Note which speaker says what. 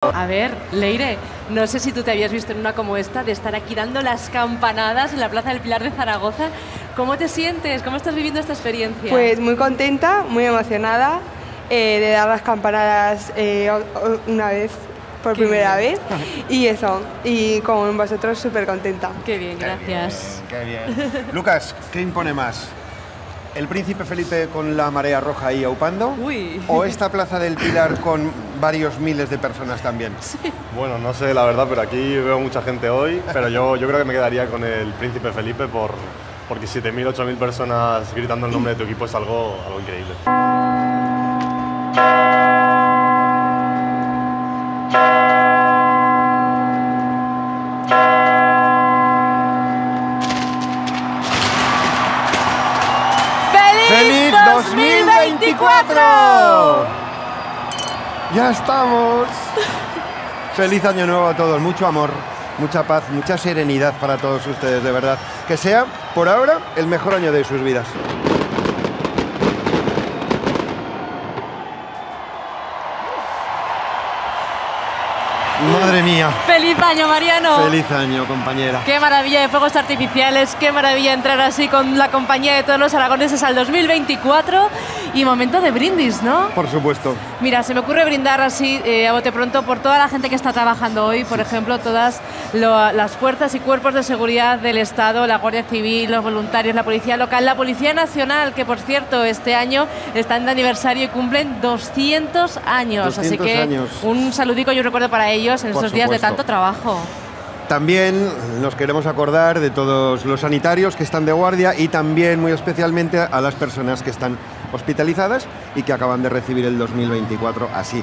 Speaker 1: A ver, Leire, no sé si tú te habías visto en una como esta, de estar aquí dando las campanadas en la Plaza del Pilar de Zaragoza. ¿Cómo te sientes? ¿Cómo estás viviendo esta experiencia?
Speaker 2: Pues muy contenta, muy emocionada de dar las campanadas una vez, por primera vez. Y eso, y con vosotros súper contenta.
Speaker 1: Qué bien, gracias.
Speaker 3: Qué bien. Lucas, ¿qué impone más? ¿El Príncipe Felipe con la marea roja ahí aupando?
Speaker 1: Uy.
Speaker 3: ¿O esta Plaza del Pilar con varios miles de personas también?
Speaker 1: Sí.
Speaker 4: Bueno, no sé la verdad, pero aquí veo mucha gente hoy, pero yo creo que me quedaría con el Príncipe Felipe porque 7.000, 8.000 personas gritando el nombre de tu equipo es algo increíble.
Speaker 3: ¡Feliz 2024! ¡Ya estamos! Feliz año nuevo a todos, mucho amor, mucha paz, mucha serenidad para todos ustedes, de verdad. Que sea, por ahora, el mejor año de sus vidas. ¡Madre mía!
Speaker 1: ¡Feliz año, Mariano!
Speaker 3: ¡Feliz año, compañera!
Speaker 1: ¡Qué maravilla de fuegos artificiales! ¡Qué maravilla entrar así con la compañía de todos los aragoneses al 2024! Y momento de brindis, ¿no?
Speaker 3: Por supuesto.
Speaker 1: Mira, se me ocurre brindar así a bote pronto por toda la gente que está trabajando hoy, por ejemplo, todas las fuerzas y cuerpos de seguridad del Estado, la Guardia Civil, los voluntarios, la Policía Local, la Policía Nacional, que por cierto este año están de aniversario y cumplen 200 años.
Speaker 3: 200
Speaker 1: así que
Speaker 3: años.
Speaker 1: un saludico y un recuerdo para ellos en estos días de tanto trabajo.
Speaker 3: También nos queremos acordar de todos los sanitarios que están de guardia y también muy especialmente a las personas que están hospitalizadas y que acaban de recibir el 2024 así.